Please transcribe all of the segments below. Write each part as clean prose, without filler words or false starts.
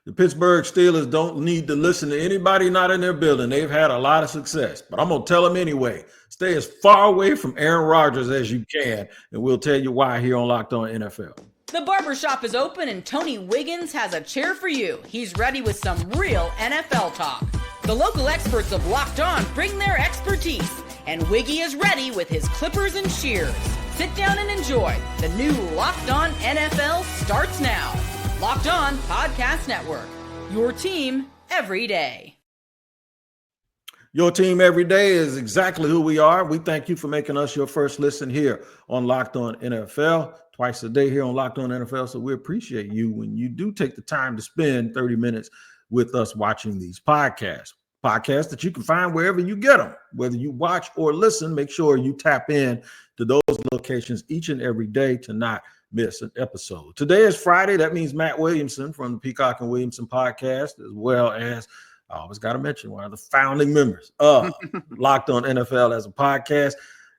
The Pittsburgh Steelers don't need to listen to anybody not in their building. They've had a lot of success, but I'm going to tell them anyway. Stay as far away from Aaron Rodgers as you can, and we'll tell you why here on Locked On NFL. The barbershop is open, and Tony Wiggins has a chair for you. He's ready with some real NFL talk. The local experts of Locked On bring their expertise, and Wiggy is ready with his clippers and shears. Sit down and enjoy. The new Locked On NFL starts now. Locked On Podcast Network. Your team every day. Your team every day is exactly who we are. We thank you for making us your first listen here on Locked On NFL. Twice a day here on Locked On NFL. So we appreciate you when you do take the time to spend 30 minutes with us watching these podcasts. Podcasts that you can find wherever you get them. Whether you watch or listen, make sure you tap in to those locations each and every day to not miss an episode. Today is Friday. That means Matt Williamson from the Peacock and Williamson podcast, as well as I always got to mention one of the founding members of Locked On NFL as a podcast.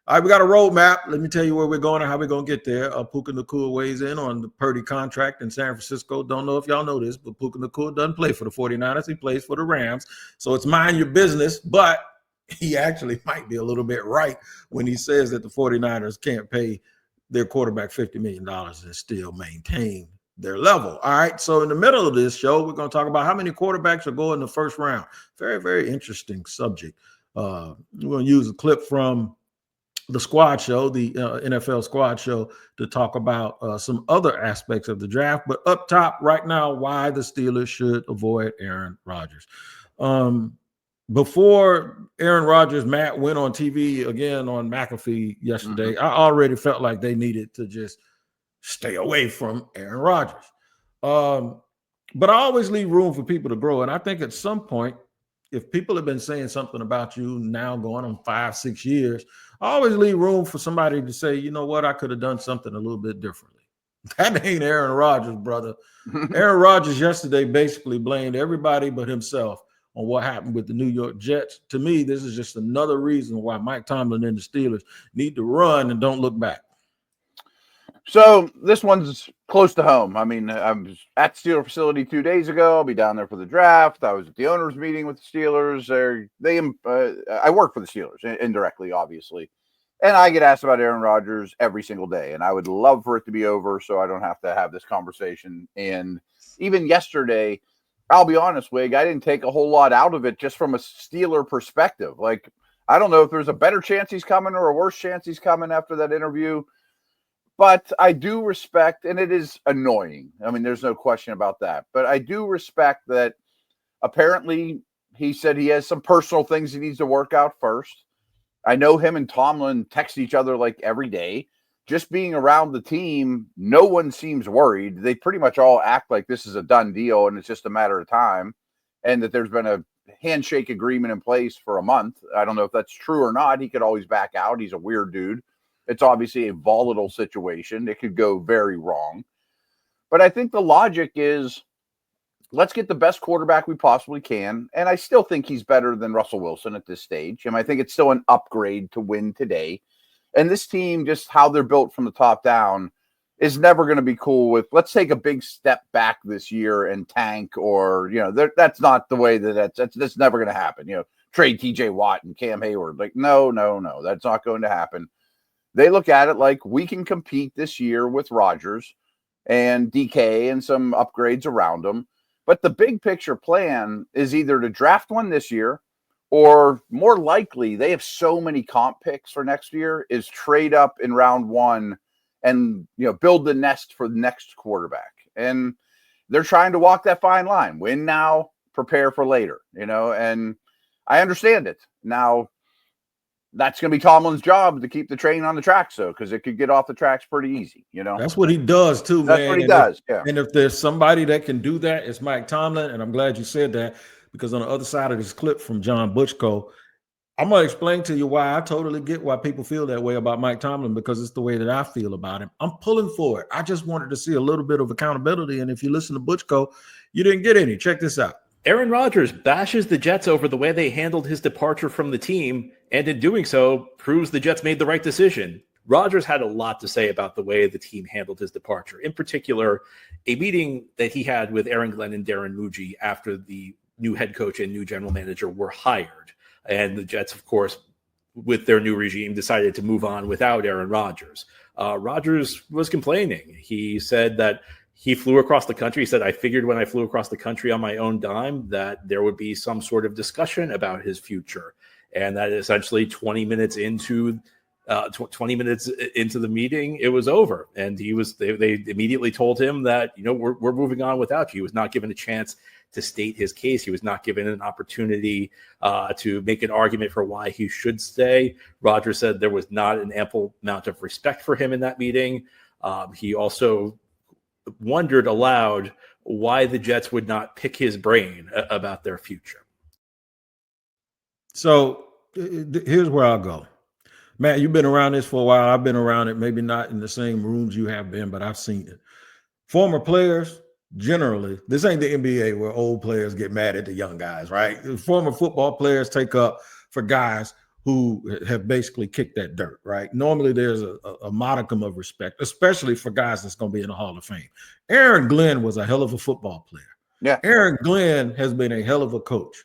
All right, we got a roadmap. Let me tell you where we're going and how we're going to get there. Puka Nacua weighs in on the Purdy contract in San Francisco. Don't know if y'all know this, but Puka Nacua doesn't play for the 49ers. He plays for the Rams. So it's mind your business, but he actually might be a little bit right when he says that the 49ers can't pay their quarterback $50 million and still maintain their level. All right, so in the middle of this show, we're going to talk about how many quarterbacks are going in the first round. Very, very interesting subject. We're going to use a clip from the squad show, the NFL squad show, to talk about some other aspects of the draft. But up top right now, why the Steelers should avoid Aaron Rodgers. Before Aaron Rodgers, Matt went on TV again on McAfee yesterday. I already felt like they needed to just stay away from Aaron Rodgers. But I always leave room for people to grow. And I think at some point, if people have been saying something about you now going on 5-6 years, I always leave room for somebody to say, you know what, I could have done something a little bit differently. That ain't Aaron Rodgers, brother. Aaron Rodgers yesterday basically blamed everybody but himself on what happened with the New York Jets. To me, this is just another reason why Mike Tomlin and the Steelers need to run and don't look back. So this one's close to home. I mean, I was at the Steeler facility 2 days ago. I'll be down there for the draft. I was at the owners meeting with the Steelers. I work for the Steelers indirectly, obviously. And I get asked about Aaron Rodgers every single day. And I would love for it to be over so I don't have to have this conversation. And even yesterday, I'll be honest, Wig, I didn't take a whole lot out of it just from a Steeler perspective. Like, I don't know if there's a better chance he's coming or a worse chance he's coming after that interview. But I do respect, and it is annoying. I mean, there's no question about that. But I do respect that apparently he said he has some personal things he needs to work out first. I know him and Tomlin text each other like every day. Just being around the team, no one seems worried. They pretty much all act like this is a done deal and it's just a matter of time, and that there's been a handshake agreement in place for a month. I don't know if that's true or not. He could always back out. He's a weird dude. It's obviously a volatile situation. It could go very wrong. But I think the logic is, let's get the best quarterback we possibly can. And I still think he's better than Russell Wilson at this stage. And I think it's still an upgrade to win today. And this team, just how they're built from the top down, is never going to be cool with, let's take a big step back this year and tank, or, you know, that's not the way that's never going to happen. You know, trade TJ Watt and Cam Hayward. Like, no, that's not going to happen. They look at it like, we can compete this year with Rodgers and DK and some upgrades around them. But the big picture plan is either to draft one this year, or more likely, they have so many comp picks for next year, is trade up in round one and, you know, build the nest for the next quarterback. And they're trying to walk that fine line. Win now, prepare for later, you know, and I understand it. Now, that's going to be Tomlin's job to keep the train on the tracks, though, because it could get off the tracks pretty easy, you know? That's what he does, too, man. That's what he does, yeah. And if there's somebody that can do that, it's Mike Tomlin, and I'm glad you said that, because on the other side of this clip from John Butchko, I'm going to explain to you why I totally get why people feel that way about Mike Tomlin, because it's the way that I feel about him. I'm pulling for it. I just wanted to see a little bit of accountability, and if you listen to Butchko, you didn't get any. Check this out. Aaron Rodgers bashes the Jets over the way they handled his departure from the team, and in doing so, proves the Jets made the right decision. Rodgers had a lot to say about the way the team handled his departure. In particular, a meeting that he had with Aaron Glenn and Darren Muji after the new head coach and new general manager were hired. And the Jets, of course, with their new regime, decided to move on without Aaron Rodgers. Rodgers was complaining. He said that he flew across the country. He said, I figured when I flew across the country on my own dime that there would be some sort of discussion about his future. And that essentially 20 minutes into the meeting, it was over. And they immediately told him that, we're moving on without you. He was not given a chance to state his case. He was not given an opportunity to make an argument for why he should stay. Rodgers said there was not an ample amount of respect for him in that meeting. He also wondered aloud why the Jets would not pick his brain about their future. So here's where I'll go. Matt, you've been around this for a while. I've been around it, maybe not in the same rooms you have been, but I've seen it. Former players, generally, this ain't the NBA where old players get mad at the young guys, right? Former football players take up for guys who have basically kicked that dirt, right? Normally there's a modicum of respect, especially for guys that's going to be in the Hall of Fame. Aaron Glenn was a hell of a football player. Yeah. Aaron Glenn has been a hell of a coach.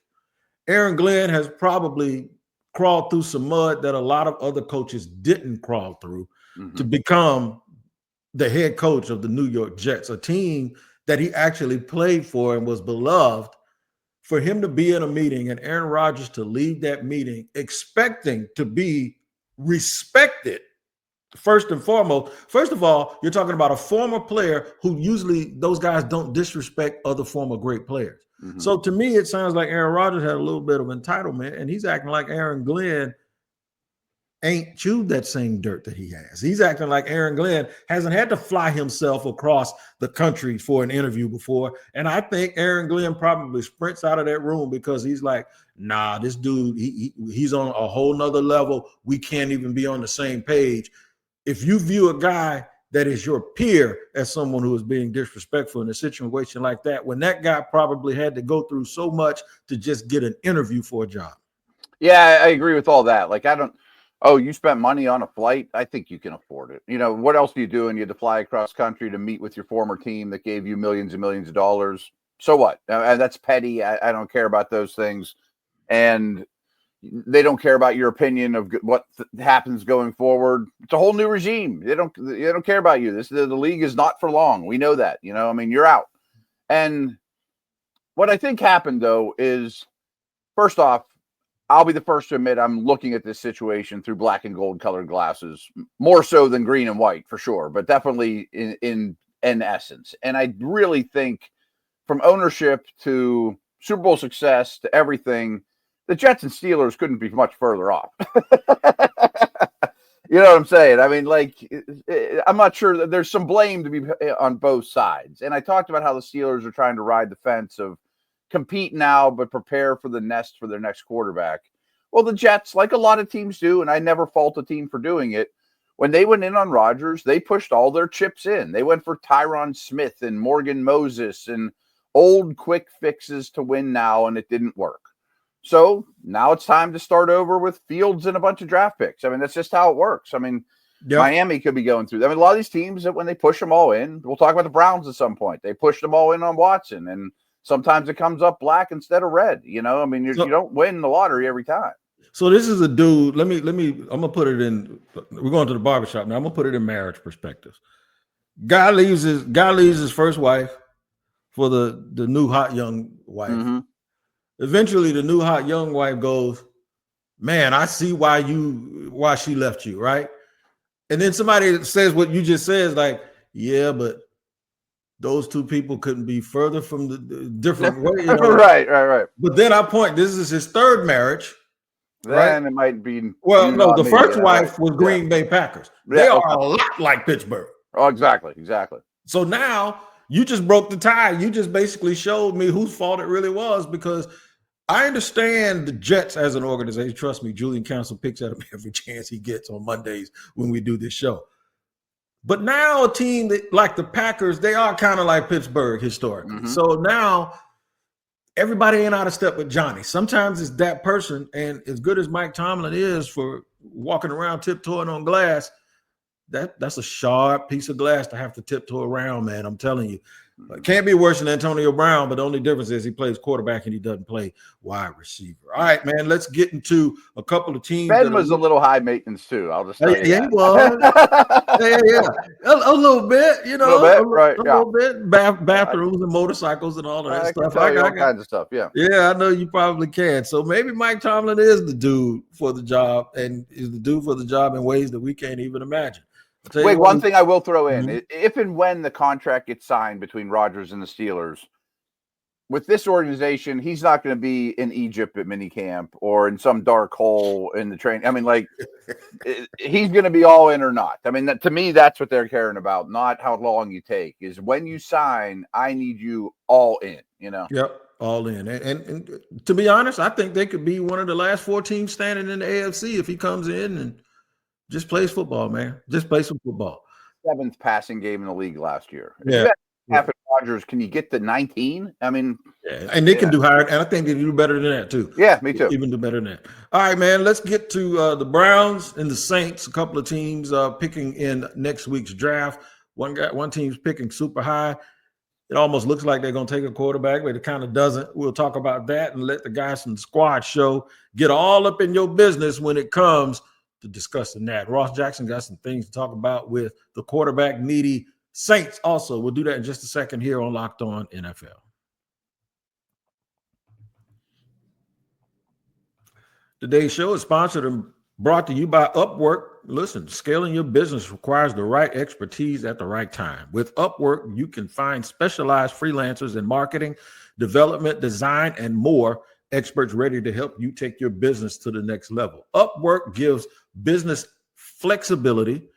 Aaron Glenn has probably crawled through some mud that a lot of other coaches didn't crawl through to become the head coach of the New York Jets, a team that he actually played for and was beloved. For him to be in a meeting and Aaron Rodgers to leave that meeting expecting to be respected, first and foremost. First of all, you're talking about a former player who usually those guys don't disrespect other former great players. So to me, it sounds like Aaron Rodgers had a little bit of entitlement, and he's acting like Aaron Glenn ain't chewed that same dirt that he has. He's acting like Aaron Glenn hasn't had to fly himself across the country for an interview before. And I think Aaron Glenn probably sprints out of that room because he's like, nah, this dude, he's on a whole nother level. We can't even be on the same page. If you view a guy that is your peer as someone who is being disrespectful in a situation like that, when that guy probably had to go through so much to just get an interview for a job. Yeah, I agree with all that. Like, you spent money on a flight. I think you can afford it. What else do you do? And you had to fly across country to meet with your former team that gave you millions and millions of dollars. So what? That's petty. I don't care about those things. And they don't care about your opinion of what happens going forward. It's a whole new regime. They don't care about you. The league is not for long. We know that, you're out. And what I think happened though is, first off, I'll be the first to admit I'm looking at this situation through black and gold colored glasses, more so than green and white for sure, but definitely in essence. And I really think from ownership to Super Bowl success to everything, the Jets and Steelers couldn't be much further off. You know what I'm saying? I mean, I'm not sure that there's some blame to be on both sides. And I talked about how the Steelers are trying to ride the fence of compete now, but prepare for the nest for their next quarterback. Well, the Jets, like a lot of teams do, and I never fault a team for doing it, when they went in on Rodgers, they pushed all their chips in. They went for Tyron Smith and Morgan Moses and old quick fixes to win now, and it didn't work. So now it's time to start over with Fields and a bunch of draft picks. I mean, that's just how it works. I mean, Miami could be going through that. I mean, a lot of these teams that when they push them all in, we'll talk about the Browns at some point. They pushed them all in on Watson, and sometimes it comes up black instead of red. You don't win the lottery every time. So this is a dude. Let me. I'm gonna put it in. We're going to the barbershop now. I'm gonna put it in marriage perspectives. Guy leaves his first wife for the new hot young wife. Eventually, the new hot young wife goes, "Man, I see why she left you, right?" And then somebody says what you just said, like, "Yeah, but those two people couldn't be further from the different way." Right. But then I point, this is his third marriage. Then it might be. Well, no, the first wife was Green Bay Packers. They are a lot like Pittsburgh. Oh, exactly. So now you just broke the tie. You just basically showed me whose fault it really was, because I understand the Jets as an organization. Trust me, Julian Council picks at him every chance he gets on Mondays when we do this show. But now a team that, like the Packers, they are kind of like Pittsburgh historically. So now everybody ain't out of step with Johnny. Sometimes it's that person, and as good as Mike Tomlin is for walking around tiptoeing on glass, that's a sharp piece of glass to have to tiptoe around, man. I'm telling you. It can't be worse than Antonio Brown, but the only difference is he plays quarterback and he doesn't play wide receiver. All right, man, let's get into a couple of teams. Ben was a little high maintenance too. I'll just tell you. Yeah, he was. yeah. A little bit, you know, a little bit. Bathrooms and motorcycles and all of that stuff. I got all kinds of stuff. Yeah. Yeah, I know you probably can. So maybe Mike Tomlin is the dude for the job, and is the dude for the job in ways that we can't even imagine. Wait, one thing I will throw in, if and when the contract gets signed between Rodgers and the Steelers, with this organization, he's not going to be in Egypt at minicamp or in some dark hole in the train. I mean, like, he's going to be all in or not. I mean, to me, that's what they're caring about, not how long you take. Is when you sign, I need you all in, you know? Yep, all in. And to be honest, I think they could be one of the last 4 teams standing in the AFC if he comes in and just plays football, man. Just play some football. 7th passing game in the league last year. Yeah. Rodgers, can you get to 19? I mean, and they can do higher, and I think they do better than that too. Yeah, me too. Even do better than that. All right, man. Let's get to the Browns and the Saints. A couple of teams picking in next week's draft. One team's picking super high. It almost looks like they're going to take a quarterback, but it kind of doesn't. We'll talk about that and let the guys from the squad show get all up in your business when it comes to discussing that. Ross Jackson got some things to talk about with the quarterback needy Saints also. We'll do that in just a second here on Locked On NFL. Today's show is sponsored and brought to you by Upwork. Listen, scaling your business requires the right expertise at the right time. With Upwork, you can find specialized freelancers in marketing, development, design, and more. Experts ready to help you take your business to the next level. Upwork gives business flexibility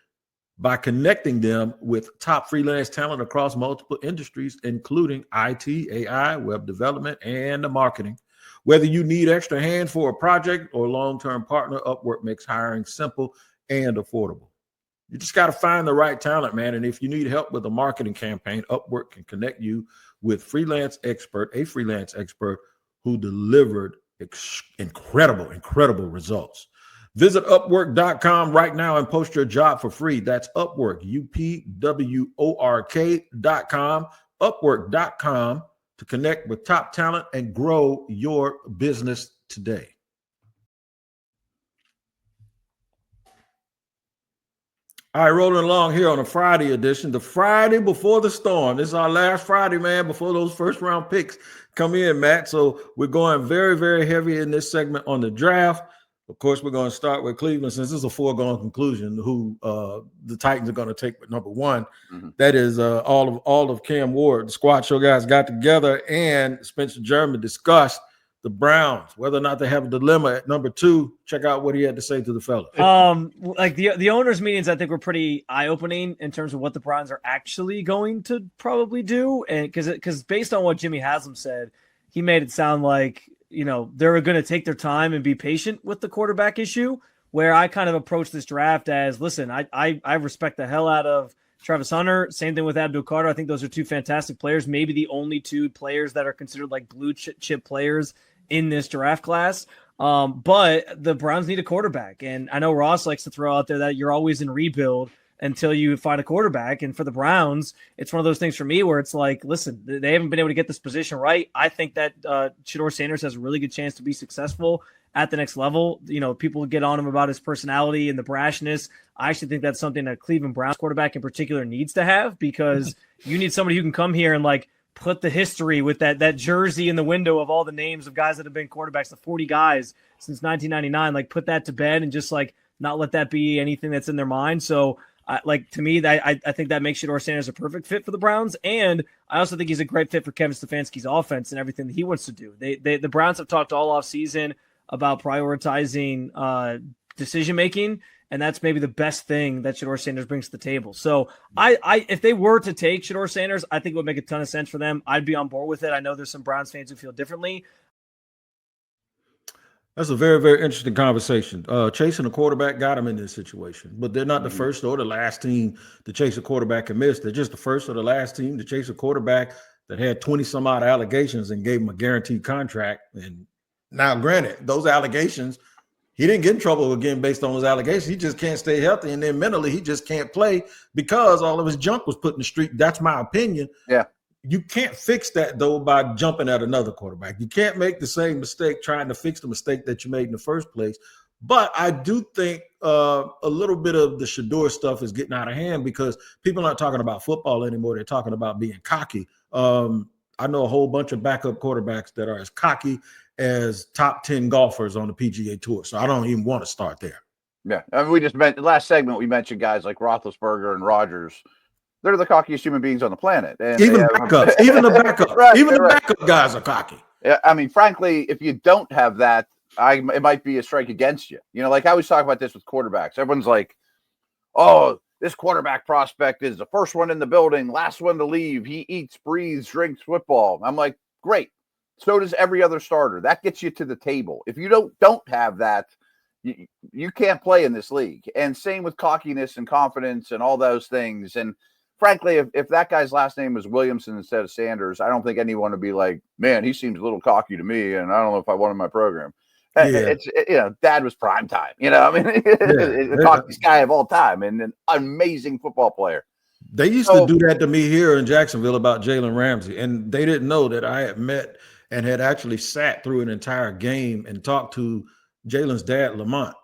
by connecting them with top freelance talent across multiple industries, including IT, AI, web development, and marketing. Whether you need extra hands for a project or long-term partner, Upwork makes hiring simple and affordable. You just got to find the right talent, man. And if you need help with a marketing campaign, Upwork can connect you with a freelance expert who delivered incredible results. Visit Upwork.com right now and post your job for free. That's Upwork, UPWORK.com, Upwork.com to connect with top talent and grow your business today. All right, rolling along here on a Friday edition, the Friday before the storm. This is our last Friday, man, before those first round picks come in, Matt. So we're going very, very heavy in this segment on the draft. Of course, we're going to start with Cleveland, since this is a foregone conclusion who the Titans are going to take with number 1. Mm-hmm. That is all of Cam Ward. The squad show guys got together, and Spencer German discussed the Browns, whether or not they have a dilemma at number 2. Check out what he had to say to the fellas. Like the owners' meetings, I think were pretty eye-opening in terms of what the Browns are actually going to probably do, and because based on what Jimmy Haslam said, he made it sound like, you know, they're going to take their time and be patient with the quarterback issue, where I kind of approach this draft as, listen, I respect the hell out of Travis Hunter. Same thing with Abdul Carter. I think those are 2 fantastic players, maybe the only 2 players that are considered like blue chip players in this draft class. But the Browns need a quarterback. And I know Ross likes to throw out there that you're always in rebuild until you find a quarterback. And for the Browns, it's one of those things for me where it's like, listen, they haven't been able to get this position right. I think that Shedeur Sanders has a really good chance to be successful at the next level. You know, people get on him about his personality and the brashness. I actually think that's something that Cleveland Browns quarterback in particular needs to have, because you need somebody who can come here and like put the history with that jersey in the window of all the names of guys that have been quarterbacks, the 40 guys since 1999, like put that to bed and just like not let that be anything that's in their mind. So to me, I think that makes Shedeur Sanders a perfect fit for the Browns. And I also think he's a great fit for Kevin Stefanski's offense and everything that he wants to do. The Browns have talked all off season about prioritizing decision-making, and that's maybe the best thing that Shedeur Sanders brings to the table. So if they were to take Shedeur Sanders, I think it would make a ton of sense for them. I'd be on board with it. I know there's some Browns fans who feel differently. That's a very, very interesting conversation. Chasing a quarterback got him in this situation, but they're not the first or the last team to chase a quarterback and miss. They're just the first or the last team to chase a quarterback that had 20 some odd allegations and gave him a guaranteed contract. And now, granted, those allegations He didn't get in trouble again based on his allegations. He just can't stay healthy, and then mentally he just can't play because all of his junk was put in the street. That's my opinion. Yeah. You can't fix that, though, by jumping at another quarterback. You can't make the same mistake trying to fix the mistake that you made in the first place. But I do think a little bit of the Shedeur stuff is getting out of hand because people aren't talking about football anymore. They're talking about being cocky. I know a whole bunch of backup quarterbacks that are as cocky as top 10 golfers on the PGA Tour. So I don't even want to start there. Yeah. I mean, we just mentioned last segment, we mentioned guys like Roethlisberger and Rodgers. They're the cockiest human beings on the planet. And even backups, even the backup, right, even the right. backup guys are cocky. Yeah, I mean, frankly, if you don't have that, it might be a strike against you. You know, like I always talk about this with quarterbacks. Everyone's like, oh, this quarterback prospect is the first one in the building, last one to leave. He eats, breathes, drinks football. I'm like, great. So does every other starter. That gets you to the table. If you don't have that, you can't play in this league. And same with cockiness and confidence and all those things. And frankly, if that guy's last name was Williamson instead of Sanders, I don't think anyone would be like, man, he seems a little cocky to me, and I don't know if I want him in my program. Yeah. It's Dad was prime time. I mean, the cockiest guy of all time and an amazing football player. They used to do that to me here in Jacksonville about Jalen Ramsey, and they didn't know that I had met and had actually sat through an entire game and talked to Jalen's dad, Lamont.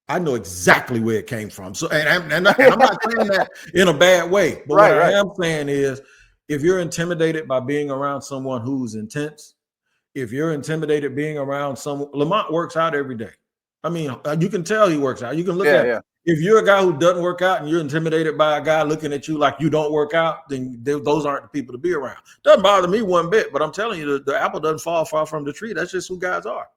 I know exactly where it came from. So, and I'm not saying that in a bad way, but what I am saying is, if you're intimidated by being around someone who's intense, if you're intimidated being around someone, Lamont works out every day. I mean, you can tell he works out. You can look at it. If you're a guy who doesn't work out and you're intimidated by a guy looking at you like you don't work out, then those aren't the people to be around. Doesn't bother me one bit, but I'm telling you, the apple doesn't fall far from the tree. That's just who guys are.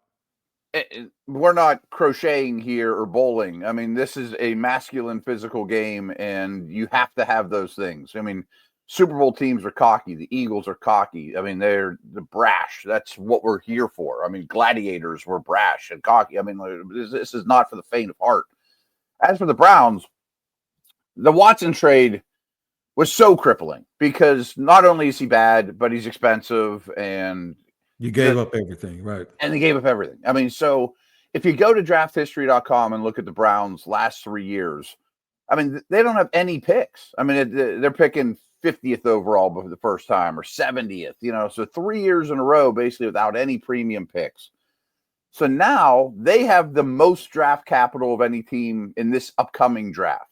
We're not crocheting here or bowling. I mean, this is a masculine physical game, and you have to have those things. I mean, Super Bowl teams are cocky. The Eagles are cocky. I mean, they're the brash. That's what we're here for. I mean, gladiators were brash and cocky. I mean, this is not for the faint of heart. As for the Browns, the Watson trade was so crippling because not only is he bad, but he's expensive, and you gave up everything, right? And they gave up everything. I mean, so if you go to drafthistory.com and look at the Browns' last 3 years, I mean, they don't have any picks. I mean, they're picking 50th overall for the first time or 70th, so 3 years in a row, basically without any premium picks. So now they have the most draft capital of any team in this upcoming draft.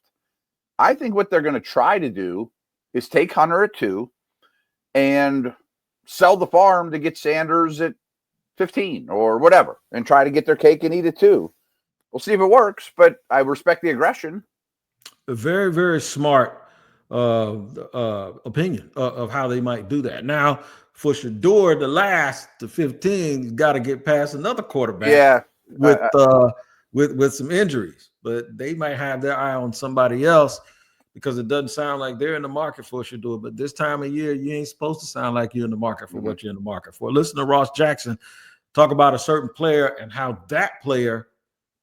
I think what they're going to try to do is take Hunter at 2 and sell the farm to get Sanders at 15 or whatever and try to get their cake and eat it too. We'll see if it works, but I respect the aggression. A very, very smart opinion of how they might do that. Now, for Shedeur, the 15, got to get past another quarterback with some injuries, but they might have their eye on somebody else because it doesn't sound like they're in the market for Shedeur. But this time of year, you ain't supposed to sound like you're in the market for what you're in the market for. Listen to Ross Jackson talk about a certain player and how that player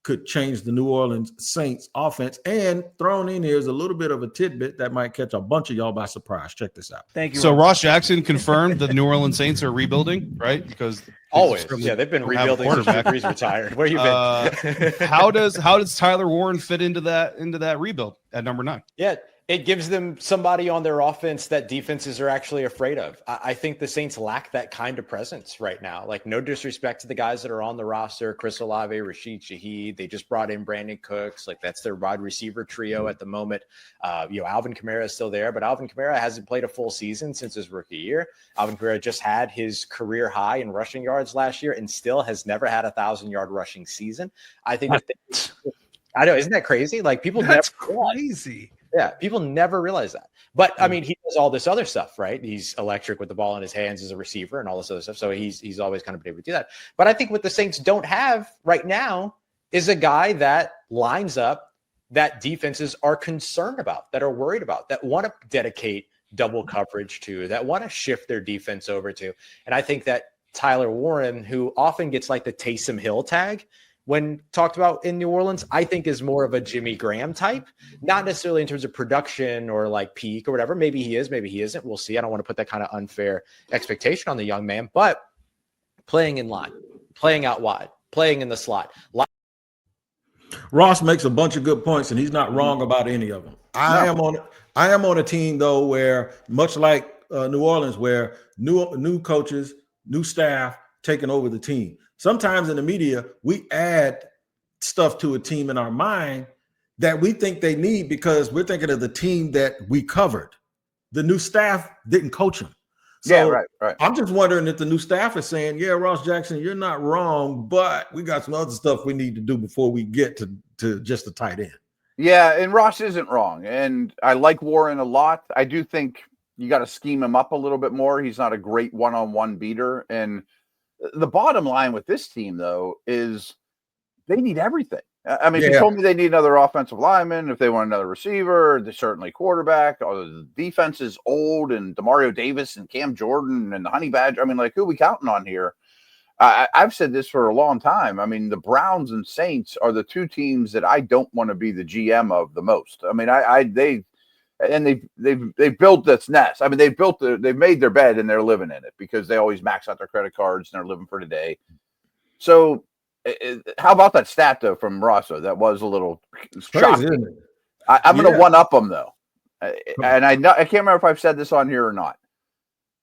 could change the New Orleans Saints offense. And thrown in here is a little bit of a tidbit that might catch a bunch of y'all by surprise. Check this out. Thank you. So Ross Jackson confirmed that the New Orleans Saints are rebuilding, right? Because always, they've been rebuilding since Brees retired. Where you been? How does Tyler Warren fit into that rebuild at number 9? Yeah. It gives them somebody on their offense that defenses are actually afraid of. I think the Saints lack that kind of presence right now. Like, no disrespect to the guys that are on the roster, Chris Olave, Rashid Shaheed. They just brought in Brandon Cooks. Like, that's their wide receiver trio at the moment. Alvin Kamara is still there, but Alvin Kamara hasn't played a full season since his rookie year. Alvin Kamara just had his career high in rushing yards last year and still has never had a 1,000-yard rushing season. I think I know, isn't that crazy? Like, That's crazy. Yeah, people never realize that. But, I mean, he does all this other stuff, right? He's electric with the ball in his hands as a receiver and all this other stuff. So he's always kind of been able to do that. But I think what the Saints don't have right now is a guy that lines up that defenses are concerned about, that are worried about, that want to dedicate double coverage to, that want to shift their defense over to. And I think that Tyler Warren, who often gets like the Taysom Hill tag, when talked about in New Orleans, I think is more of a Jimmy Graham type, not necessarily in terms of production or like peak or whatever. Maybe he is, maybe he isn't. We'll see. I don't want to put that kind of unfair expectation on the young man, but playing in line, playing out wide, playing in the slot. Ross makes a bunch of good points, and he's not wrong about any of them. I am on a team though where, much like New Orleans, where new coaches, new staff taking over the team. Sometimes in the media, we add stuff to a team in our mind that we think they need because we're thinking of the team that we covered. The new staff didn't coach them. So right. I'm just wondering if the new staff is saying, yeah, Ross Jackson, you're not wrong, but we got some other stuff we need to do before we get to just the tight end. Yeah, and Ross isn't wrong. And I like Warren a lot. I do think you got to scheme him up a little bit more. He's not a great one-on-one beater. And the bottom line with this team, though, is they need everything. I mean, if you told me they need another offensive lineman, if they want another receiver, they're certainly quarterback. The defense is old, and Demario Davis and Cam Jordan and the Honey Badger. I mean, like, who are we counting on here? I've said this for a long time. I mean, the Browns and Saints are the two teams that I don't want to be the GM of the most. I mean, they've built this nest. I mean, they've made their bed and they're living in it because they always max out their credit cards and they're living for today. So, how about that stat though from Rosso? That was a little shocking. Crazy, isn't it? I'm going to one up them though, and I can't remember if I've said this on here or not.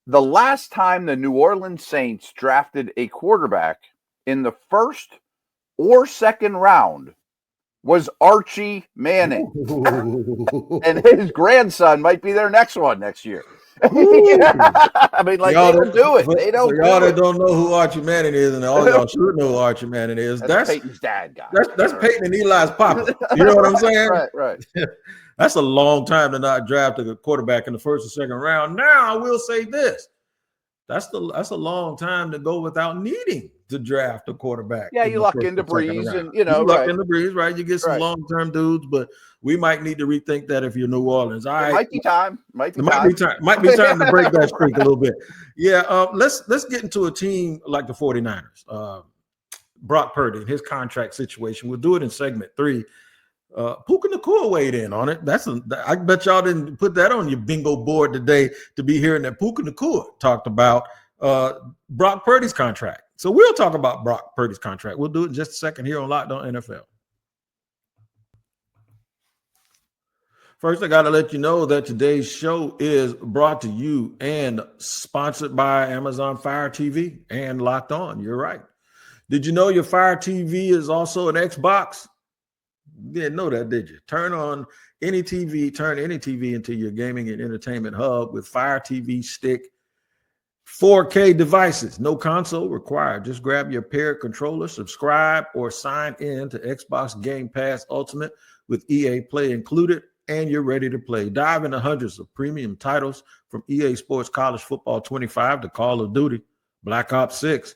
The last time the New Orleans Saints drafted a quarterback in the first or second round was Archie Manning, and his grandson might be their next one next year. I mean, like, they don't do it. They don't. Y'all that don't know who Archie Manning is, and all y'all should know who Archie Manning is. That's Peyton's dad, guy. That's Peyton and Eli's papa. You know what I'm saying? Right. That's a long time to not draft a quarterback in the first or second round. Now I will say this: that's a long time to go without needing to draft a quarterback. Yeah, you luck into Breeze, and you luck into Breeze, right? You get some long-term dudes, but we might need to rethink that if you're New Orleans. All right, it might be time. Might be time to break that streak a little bit. Yeah, let's get into a team like the 49ers. Brock Purdy and his contract situation. We'll do it in segment 3. Puka Nacua weighed in on it. I bet y'all didn't put that on your bingo board today to be hearing that Puka Nacua talked about Brock Purdy's contract. So we'll talk about Brock Purdy's contract. We'll do it in just a second here on Locked On NFL. First, I got to let you know that today's show is brought to you and sponsored by Amazon Fire TV and Locked On. You're right. Did you know your Fire TV is also an Xbox? You didn't know that, did you? Turn any TV into your gaming and entertainment hub with Fire TV Stick 4K devices. No console required. Just grab your paired controller, subscribe, or sign in to Xbox Game Pass Ultimate with EA Play included, and you're ready to play. Dive into hundreds of premium titles from EA Sports College Football 25 to Call of Duty, Black Ops 6,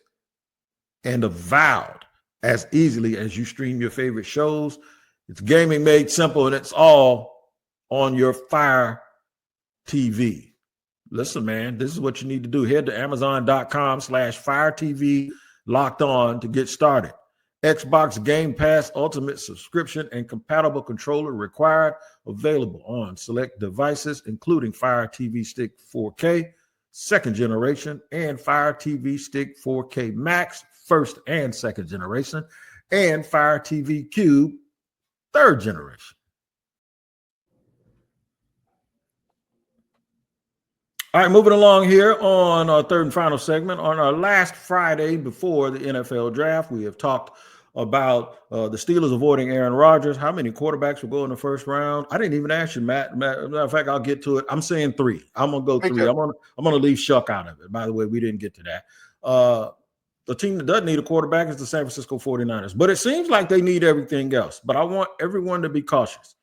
and Avowed as easily as you stream your favorite shows. It's gaming made simple, and it's all on your Fire TV. Listen, man, this is what you need to do. Head to Amazon.com/Fire TV Locked On to get started. Xbox Game Pass Ultimate subscription and compatible controller required. Available on select devices, including Fire TV Stick 4K, second generation, and Fire TV Stick 4K Max, first and second generation, and Fire TV Cube, third generation. All right, moving along here on our third and final segment. On our last Friday before the NFL draft, we have talked about the Steelers avoiding Aaron Rodgers. How many quarterbacks will go in the first round? I didn't even ask you, Matt. Matter of fact, I'll get to it. I'm saying 3. I'm gonna go 3. I'm gonna leave Shuck out of it. By the way, we didn't get to that. The team that doesn't need a quarterback is the San Francisco 49ers. But it seems like they need everything else. But I want everyone to be cautious.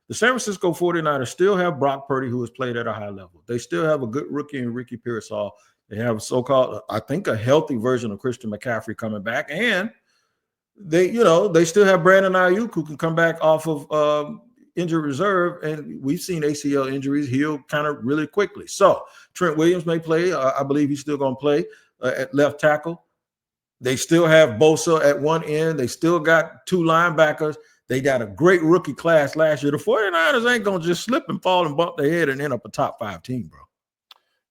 The San Francisco 49ers still have Brock Purdy, who has played at a high level. They still have a good rookie in Ricky Pearsall. They have a so-called, I think, a healthy version of Christian McCaffrey coming back. And they still have Brandon Ayuk, who can come back off of injured reserve. And we've seen ACL injuries heal kind of really quickly. So Trent Williams may play. I believe he's still going to play at left tackle. They still have Bosa at one end. They still got 2 linebackers. They got a great rookie class last year. The 49ers ain't going to just slip and fall and bump their head and end up a top 5 team, bro.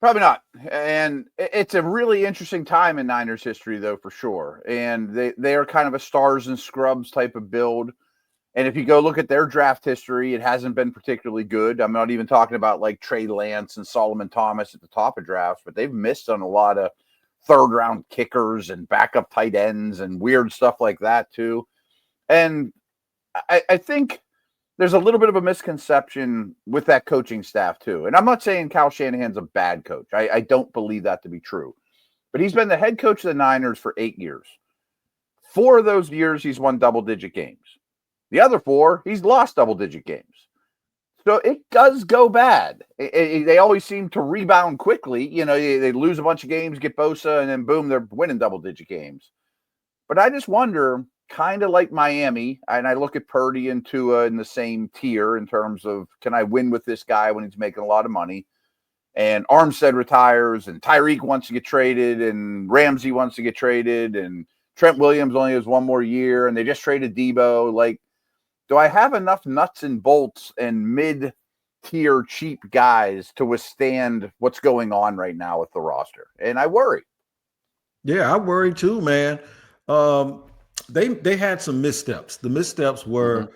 Probably not. And it's a really interesting time in Niners history, though, for sure. And they are kind of a stars and scrubs type of build. And if you go look at their draft history, it hasn't been particularly good. I'm not even talking about like Trey Lance and Solomon Thomas at the top of drafts, but they've missed on a lot of third-round kickers and backup tight ends and weird stuff like that too. And I think there's a little bit of a misconception with that coaching staff too. And I'm not saying Kyle Shanahan's a bad coach. I don't believe that to be true. But he's been the head coach of the Niners for 8 years. 4 of those years, he's won double-digit games. The other 4, he's lost double-digit games. So it does go bad. They always seem to rebound quickly. You know, they lose a bunch of games, get Bosa, and then boom, they're winning double-digit games. But I just wonder, kind of like Miami, and I look at Purdy and Tua in the same tier in terms of, can I win with this guy when he's making a lot of money? And Armstead retires, and Tyreek wants to get traded, and Ramsey wants to get traded, and Trent Williams only has 1 more year, and they just traded Debo. Like, do I have enough nuts and bolts and mid-tier cheap guys to withstand what's going on right now with the roster? And I worry. Yeah, I worry too, man. They had some missteps. The missteps were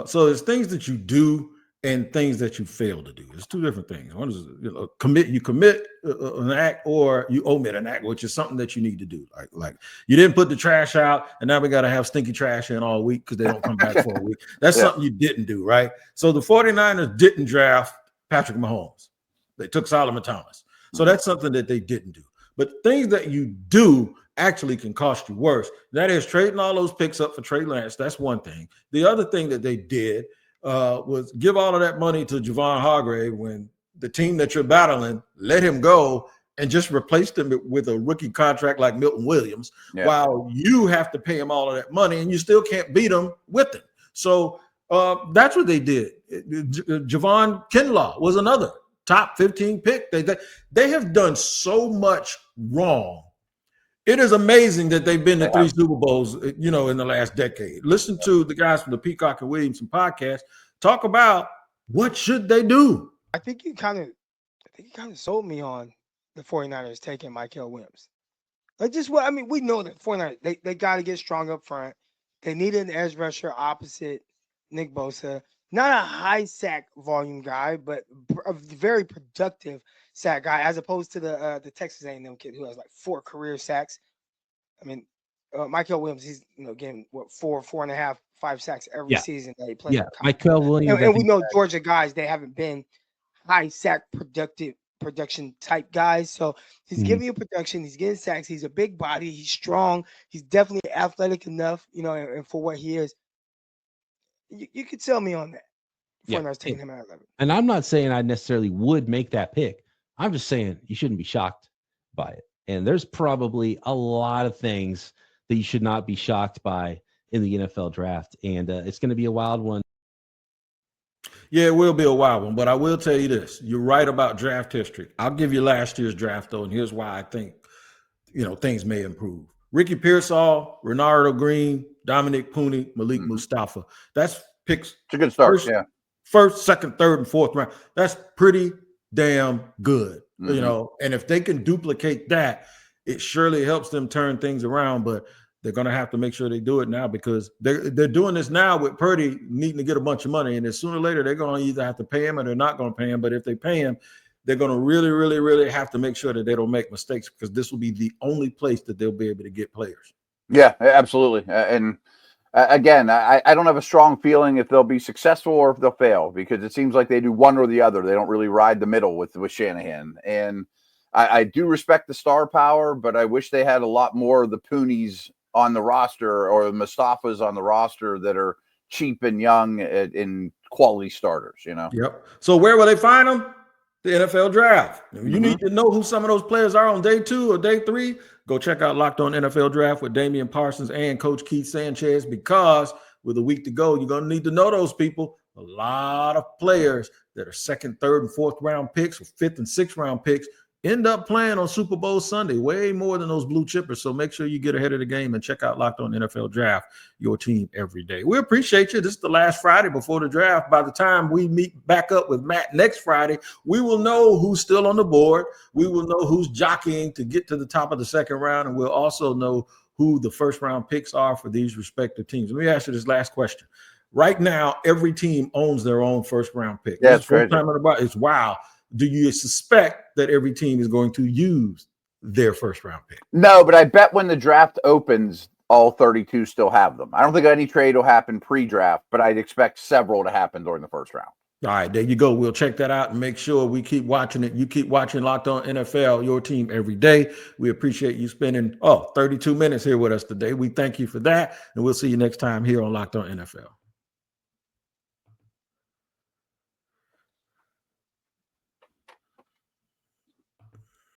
so there's things that you do and things that you fail to do. It's 2 different things. One is you commit an act, or you omit an act, which is something that you need to do. Like you didn't put the trash out, and now we got to have stinky trash in all week because they don't come back for a week. That's something you didn't do, right? So the 49ers didn't draft Patrick Mahomes. They took Solomon Thomas. So that's something that they didn't do. But things that you do actually can cost you worse. That is trading all those picks up for Trey Lance. That's one thing. The other thing that they did was give all of that money to Javon Hargrave when the team that you're battling let him go and just replaced him with a rookie contract like Milton Williams, while you have to pay him all of that money and you still can't beat him with it. So that's what they did. Javon Kinlaw was another top 15 pick. They have done so much wrong. It is amazing that they've been to 3 Super Bowls, in the last decade. Listen to the guys from the Peacock and Williamson podcast talk about what should they do. I think you kind of sold me on the 49ers taking Michael Williams. Like we know that 49ers, they got to get strong up front. They needed an edge rusher opposite Nick Bosa. Not a high sack volume guy, but a very productive sack guy, as opposed to the Texas A&M kid who has like 4 career sacks. I mean, Michael Williams, he's getting 4.5, 5 sacks every season that he plays. Yeah, Michael Williams, and we know Georgia guys, they haven't been high sack production type guys. So he's giving you production. He's getting sacks. He's a big body. He's strong. He's definitely athletic enough, and for what he is. You could sell me on that. Yeah. I was taking him at 11. And I'm not saying I necessarily would make that pick. I'm just saying you shouldn't be shocked by it. And there's probably a lot of things that you should not be shocked by in the NFL draft. And it's going to be a wild one. Yeah, it will be a wild one. But I will tell you this. You're right about draft history. I'll give you last year's draft, though, and here's why I think, things may improve. Ricky Pearsall, Renardo Green, Dominic Pooney, Malik Mustafa. That's picks. It's a good start. First, second, third, and fourth round. That's pretty damn good. And if they can duplicate that, it surely helps them turn things around. But they're going to have to make sure they do it now, because they're doing this now with Purdy needing to get a bunch of money. And sooner or later, they're going to either have to pay him or they're not going to pay him. But if they pay him, they're going to really, really, really have to make sure that they don't make mistakes, because this will be the only place that they'll be able to get players. Yeah, absolutely. And again, I don't have a strong feeling if they'll be successful or if they'll fail, because it seems like they do one or the other. They don't really ride the middle with Shanahan. And I do respect the star power, but I wish they had a lot more of the Pooneys on the roster or the Mustafas on the roster that are cheap and young in quality starters, Yep. So where will they find them? The NFL draft. You need to know who some of those players are on day 2 or day 3. Go check out Locked On NFL Draft with Damian Parsons and Coach Keith Sanchez, because with a week to go, you're going to need to know those people. A lot of players that are 2nd, 3rd, and 4th round picks, or 5th and 6th round picks, end up playing on Super Bowl Sunday, way more than those blue chippers. So make sure you get ahead of the game and check out Locked On NFL Draft, your team every day. We appreciate you. This is the last Friday before the draft. By the time we meet back up with Matt next Friday, we will know who's still on the board. We will know who's jockeying to get to the top of the 2nd round, and we'll also know who the 1st round picks are for these respective teams. Let me ask you this last question. Right now, every team owns their own first round pick. Yeah, This it's is first crazy. time in about. It's wow. Do you suspect that every team is going to use their first round pick? No, but I bet when the draft opens, all 32 still have them. I don't think any trade will happen pre-draft, but I'd expect several to happen during the first round. All right, there you go. We'll check that out and make sure we keep watching it. You keep watching Locked On NFL, your team every day. We appreciate you spending 32 minutes here with us today. We thank you for that, and we'll see you next time here on Locked On NFL.